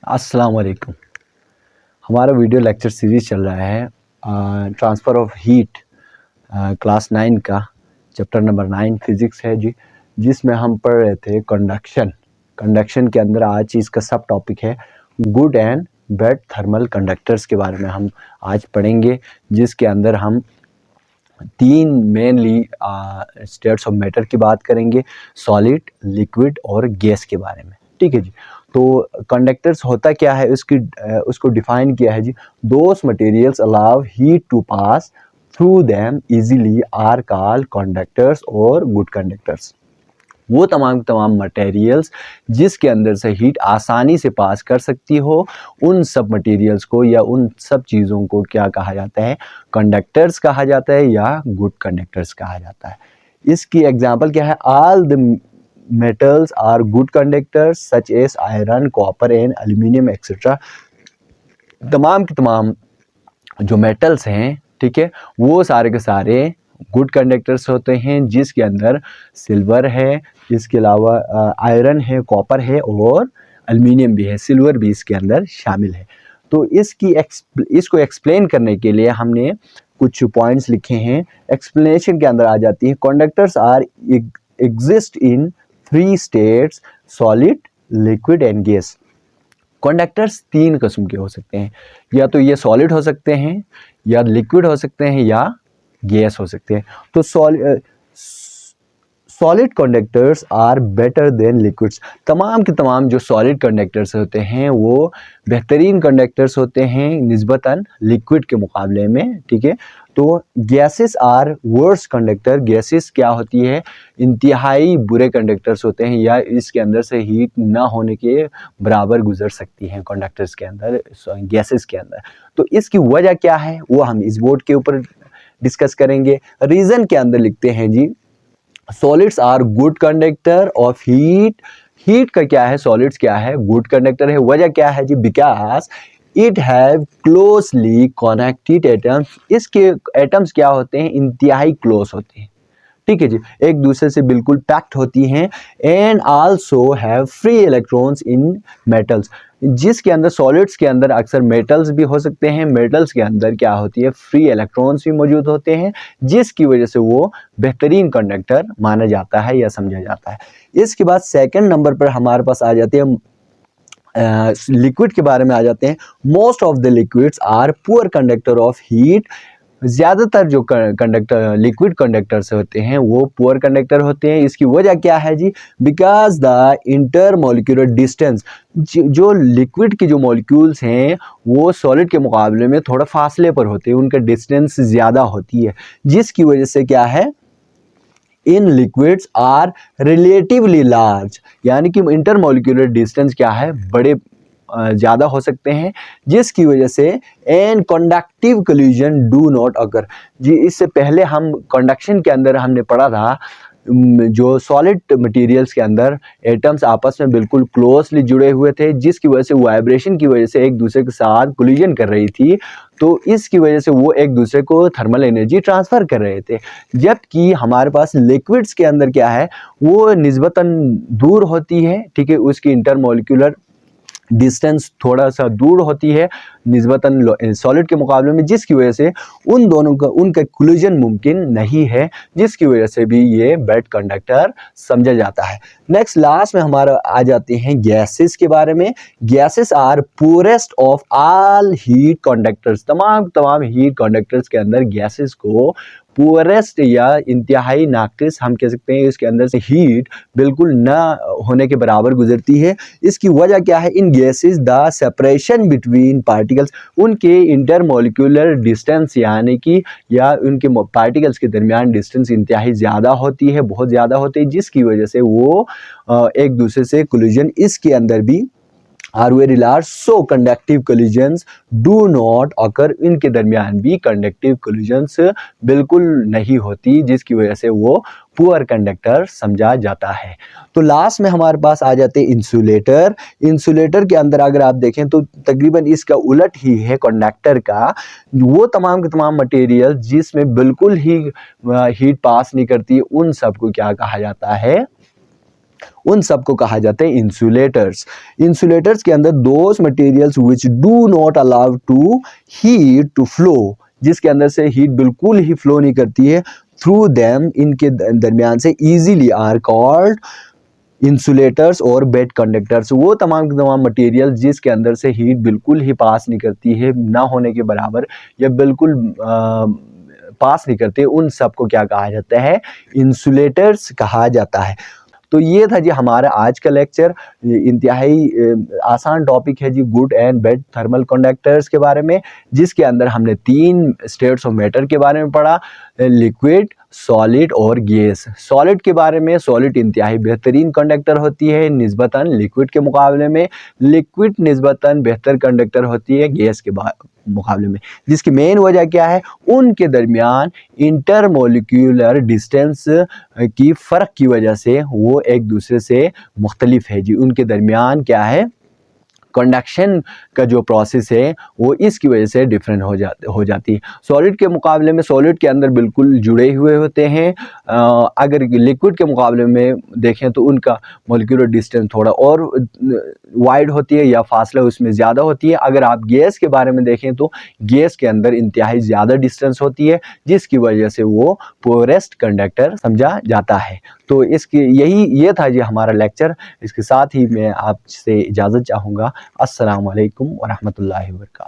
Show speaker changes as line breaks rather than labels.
अस्सलाम वालेकुम। हमारा वीडियो लेक्चर सीरीज़ चल रहा है ट्रांसफ़र ऑफ हीट क्लास 9 का चैप्टर नंबर 9 फिज़िक्स है जी, जिसमें हम पढ़ रहे थे कंडक्शन के अंदर आज इसका सब टॉपिक है good and bad thermal conductors के बारे में हम आज पढ़ेंगे, जिसके अंदर हम तीन मेनली स्टेट्स ऑफ मैटर की बात करेंगे, सॉलिड, लिक्विड और गैस के बारे में। ठीक है जी। तो कंडक्टर्स होता क्या है उसको डिफाइन किया है जी, those materials allow heat to pass through them easily are called conductors और गुड कंडक्टर्स। वो तमाम मटेरियल्स जिसके अंदर से हीट आसानी से पास कर सकती हो, उन सब मटेरियल्स को या उन सब चीज़ों को क्या कहा जाता है, कंडक्टर्स कहा जाता है या गुड कंडक्टर्स कहा जाता है। इसकी एग्जांपल क्या है, all the metals are good conductors such as iron, copper and aluminium etcetera. तमाम के तमाम जो मेटल्स हैं, ठीक है, वो सारे के सारे गुड कंडक्टर्स होते हैं, जिसके अंदर सिल्वर है, इसके अलावा आयरन है, कॉपर है और एल्युमिनियम भी है, सिल्वर भी इसके अंदर शामिल है। तो इसको एक्सप्लेन करने के लिए हमने कुछ पॉइंट्स लिखे हैं। एक्सप्लेनेशन के अंदर आ जाती है, conductors are exist in 3 states, solid, liquid and gas. Conductors 3 किस्म के हो सकते हैं, या तो ये सॉलिड हो सकते हैं, या लिक्विड हो सकते हैं, या गैस हो सकते हैं। तो solid conductors are better than liquids. तमाम के तमाम जो सॉलिड कंडक्टर्स होते हैं वो बेहतरीन कंडक्टर्स होते हैं निस्बतन लिक्विड के मुकाबले में। ठीक है। तो gases are worse conductor. Gases क्या होती है, इंतहाई बुरे कंडक्टर्स होते हैं, या इसके अंदर से हीट ना होने के बराबर गुजर सकती हैं कंडक्टर्स के अंदर, गैसेस के अंदर। तो इसकी वजह क्या है वो हम इस बोर्ड के ऊपर डिस्कस करेंगे। रीजन के अंदर लिखते हैं जी, solids are good conductor of heat. Heat का क्या है, सॉलिड्स क्या है, गुड कंडक्टर है। वजह क्या है जी, because it have closely connected atoms. इसके एटम्स क्या होते हैं, इंतहाई क्लोज होते हैं। ठीक है जी, एक दूसरे से बिल्कुल पैक्ट होती हैं। And also have free electrons in metals. जिसके अंदर सॉलिड्स के अंदर अक्सर मेटल्स भी हो सकते हैं, मेटल्स के अंदर क्या होती है, फ्री इलेक्ट्रॉन्स भी मौजूद होते हैं, जिसकी वजह से वो बेहतरीन कंडक्टर माना जाता है या समझा जाता है। इसके बाद सेकंड नंबर पर हमारे पास आ जाते हैं लिक्विड के बारे में आ जाते हैं। Most of the liquids are poor conductor of heat. ज़्यादातर जो लिक्विड कंडक्टर्स होते हैं वो पुअर कंडक्टर होते हैं। इसकी वजह क्या है जी, because the intermolecular distance, जो लिक्विड की जो मॉलिक्यूल्स हैं वो सॉलिड के मुकाबले में थोड़ा फासले पर होते हैं, उनका डिस्टेंस ज़्यादा होती है, जिसकी वजह से क्या है, in liquids are relatively large. यानी कि इंटर मॉलिक्यूलर डिस्टेंस क्या है, बड़े ज़्यादा हो सकते हैं, जिसकी वजह से an conductive collision do not occur जी। इससे पहले हम कंडक्शन के अंदर हमने पढ़ा था, जो सॉलिड मटेरियल्स के अंदर एटम्स आपस में बिल्कुल क्लोजली जुड़े हुए थे, जिसकी वजह से वाइब्रेशन की वजह से एक दूसरे के साथ कोलिजन कर रही थी। तो इसकी वजह से वो एक दूसरे को थर्मल एनर्जी ट्रांसफ़र कर रहे थे। जबकि हमारे पास लिक्विड्स के अंदर क्या है, वो निस्बतन दूर होती है। ठीक है, उसकी इंटरमॉलिक्यूलर डिस्टेंस थोड़ा सा दूर होती है निस्बतन सॉलिड के मुकाबले में, जिसकी वजह से उन दोनों का उनका कोलिजन मुमकिन नहीं है, जिसकी वजह से भी ये बैड कंडक्टर समझा जाता है। नेक्स्ट लास्ट में हमारा आ जाते हैं गैसेस के बारे में। Gases are poorest of all heat conductors. तमाम हीट कंडक्टर्स के अंदर गैसेस को पुअरेस्ट या इंतहाई नाकिस हम कह सकते हैं, इसके अंदर से हीट बिल्कुल न होने के बराबर गुजरती है। इसकी वजह क्या है, in gases the separation between particles, उनके इंटरमॉलिक्यूलर डिस्टेंस यानी कि या उनके पार्टिकल्स के दरमियान डिस्टेंस इंतहाई ज़्यादा होती है, बहुत ज़्यादा होती है, जिसकी वजह से वो एक दूसरे से कोलिजन इसके अंदर भी are very large. So conductive collisions do not occur. इनके दरमियान भी कंडक्टिव कोलिजन्स बिल्कुल नहीं होती, जिसकी वजह से वो पुअर कंडक्टर समझा जाता है। तो लास्ट में हमारे पास आ जाते हैं इंसुलेटर। इंसुलेटर के अंदर अगर आप देखें तो तकरीबन इसका उलट ही है कंडक्टर का। वो तमाम के तमाम मटेरियल जिसमें बिल्कुल ही हीट पास नहीं करती, उन सबको क्या कहा जाता है, उन सबको कहा जाता है इंसुलेटर्स। इंसुलेटर्स के अंदर those materials which do not allow to heat to flow, जिसके अंदर से हीट बिल्कुल ही फ्लो नहीं करती है, थ्रू देम, इनके दरमियान से, इजीली आर कॉल्ड इंसुलेटर्स और बेड कंडक्टर्स। वो तमाम के तमाम मटेरियल जिसके अंदर से हीट बिल्कुल ही पास नहीं करती है, ना होने के बराबर या बिल्कुल पास नहीं करते, उन सबको क्या कहा जाता है? इंसुलेटर्स कहा जाता है। तो ये था जी हमारा आज का लेक्चर। इंतहाई आसान टॉपिक है जी good and bad thermal conductors के बारे में, जिसके अंदर हमने 3 स्टेट्स ऑफ मैटर के बारे में पढ़ा, लिक्विड, सॉलिड और गैस। सॉलिड के बारे में, सॉलिड इंतहाई बेहतरीन कंडक्टर होती है निस्बतन लिक्विड के मुकाबले में, लिक्विड निस्बतन बेहतर कंडक्टर होती है गैस के मुकाबले में। जिसकी मेन वजह क्या है? उनके दरमियान इंटरमोलिक्यूलर डिस्टेंस की फ़र्क की वजह से वो एक दूसरे से मुख्तलिफ है जी। उनके दरमियान क्या है? कंडक्शन का जो प्रोसेस है वो इसकी वजह से डिफरेंट हो जाती है। सॉलिड के मुकाबले में, सॉलिड के अंदर बिल्कुल जुड़े हुए होते हैं। अगर लिक्विड के मुकाबले में देखें तो उनका मॉलिक्यूलर डिस्टेंस थोड़ा और वाइड होती है या फासला उसमें ज़्यादा होती है। अगर आप गैस के बारे में देखें तो गैस के अंदर इंतहाई ज़्यादा डिस्टेंस होती है, जिसकी वजह से वो पोरेस्ट कंडक्टर समझा जाता है। तो ये था जी हमारा लेक्चर। इसके साथ ही मैं आपसे इजाज़त चाहूँगा। अस्सलामु अलैकुम व रहमतुल्लाहि व बरकातहू।